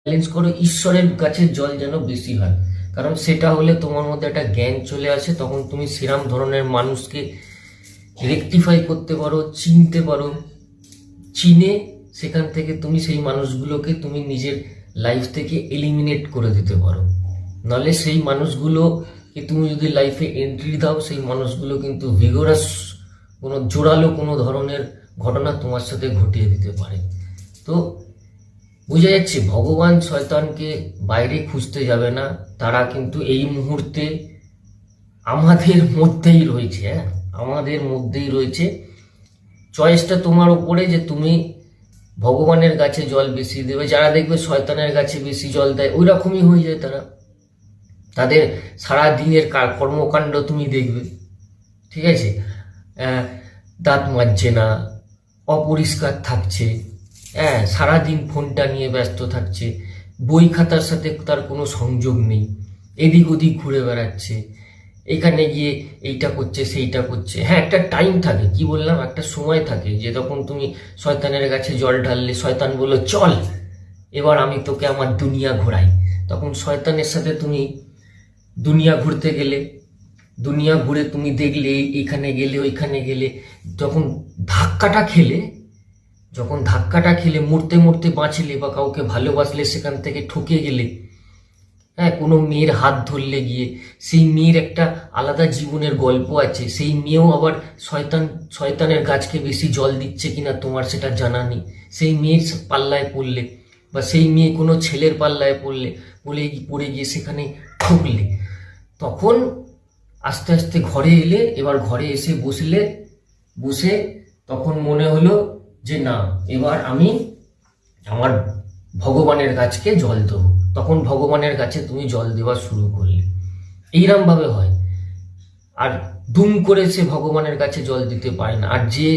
Challenge করো ঈশ্বরের গাছের জল যেন বেশি হয়, কারণ সেটা হলে তোমার মধ্যে একটা জ্ঞান চলে আসে। তখন তুমি সেরম ধরনের মানুষকে রেকটিফাই করতে পারো, চিনতে পারো। চিনে সেখান থেকে তুমি সেই মানুষগুলোকে তুমি নিজের লাইফ থেকে এলিমিনেট করে দিতে পারো। নাহলে সেই মানুষগুলোকে তুমি যদি লাইফে এন্ট্রি দাও, সেই মানুষগুলো কিন্তু ভিগোরাস কোনো জোরালো কোনো ধরনের ঘটনা তোমার সাথে ঘটিয়ে দিতে পারে। তো বোঝা যাচ্ছে ভগবান শয়তানকে বাইরে খুঁজতে যাবে না, তারা কিন্তু এই মুহূর্তে আমাদের মধ্যেই রয়েছে। হ্যাঁ, আমাদের মধ্যেই রয়েছে। চয়েসটা তোমার উপরে যে তুমি ভগবানের গাছে জল বেশি দেবে। যারা দেখবে শয়তানের গাছে বেশি জল দেয়, ওই রকমই হয়ে যায় তারা। তাদের সারা দিনের কর্মকাণ্ড তুমি দেখবে, ঠিক আছে, দাঁত মাজছে না, অপরিষ্কার থাকছে, হ্যাঁ, সারাদিন ফোনটা নিয়ে ব্যস্ত থাকছে, বই খাতার সাথে তার কোনো সংযোগ নেই, এদিক ওদিক ঘুরে বেড়াচ্ছে, এখানে গিয়ে এইটা করছে সেইটা করছে। হ্যাঁ, একটা টাইম থাকে, কি বললাম, একটা সময় থাকে যে তখন তুমি শয়তানের কাছে জল ঢাললে, শয়তান বললো চল এবার আমি তোকে আমার দুনিয়া ঘোরাই। তখন শয়তানের সাথে তুমি দুনিয়া ঘুরতে গেলে, দুনিয়া ঘুরে তুমি দেখলে এখানে গেলে ওইখানে গেলে, যখন ধাক্কাটা খেলে, মরতে মরতে বাঁচলে বা কাউকে ভালোবাসলে সেখান থেকে ঠকে গেলে, হ্যাঁ, কোনো মেয়ের হাত ধরলে গিয়ে, সেই মেয়ের একটা আলাদা জীবনের গল্প আছে। সেই মেয়েও আবার শয়তানের গাছকে বেশি জল দিচ্ছে কিনা তোমার সেটা জানা নেই। সেই মেয়ের পাল্লায় পড়লে বা সেই মেয়ে কোনো ছেলের পাল্লায় পড়ে গিয়ে সেখানে ঠকলে, তখন আস্তে আস্তে ঘরে এলে, এবার ঘরে এসে বসে তখন মনে হলো যে না, এবার আমি আমার ভগবানের গাছকে জল দেবো। তখন ভগবানের গাছে তুমি জল দেওয়া শুরু করলে। এইরকম ভাবে হয়। আর দুম করে সে ভগবানের কাছে জল দিতে পারে না। আর যে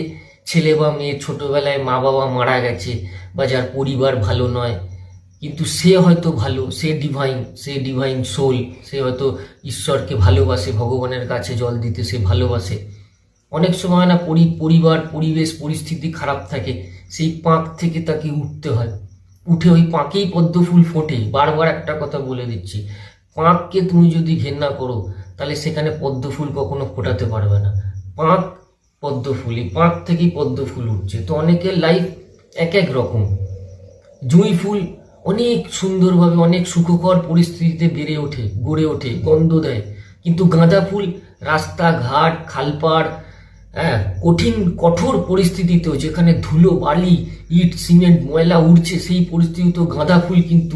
ছেলে বা মেয়ে ছোটবেলায় মা বাবা মারা গেছে বা যার পরিবার ভালো নয়, কিন্তু সে হয়তো ভালো, সে ডিভাইন সোল, সে হয়তো ঈশ্বরকে ভালোবাসে, ভগবানের কাছে জল দিতে সে ভালোবাসে। অনেক সময় না পরিবার, পরিবেশ, পরিস্থিতি খারাপ থাকে, সেই পাঁক থেকে তাকে উঠতে হয়। উঠে ওই পাঁকেই পদ্ম ফুল ফোটে। বারবার একটা কথা বলে দিচ্ছি, পাঁককে তুমি যদি ঘেন্না করো তাহলে সেখানে পদ্ম ফুল কখনো ফোটাতে পারবে না। পাঁক পদ্ম ফুল, এই পাঁক থেকেই পদ্ম ফুল উঠছে। তো অনেকের লাইফ এক এক রকম। জুঁই ফুল অনেক সুন্দরভাবে অনেক সুখকর পরিস্থিতিতে গড়ে ওঠে, গন্ধ দেয়। কিন্তু গাঁদা ফুল রাস্তাঘাট, খালপাড়, হ্যাঁ, কঠোর পরিস্থিতিতেও, যেখানে ধুলো বালি ইট সিমেন্ট ময়লা উড়ছে, সেই পরিস্থিতিতেও গাঁদা ফুল কিন্তু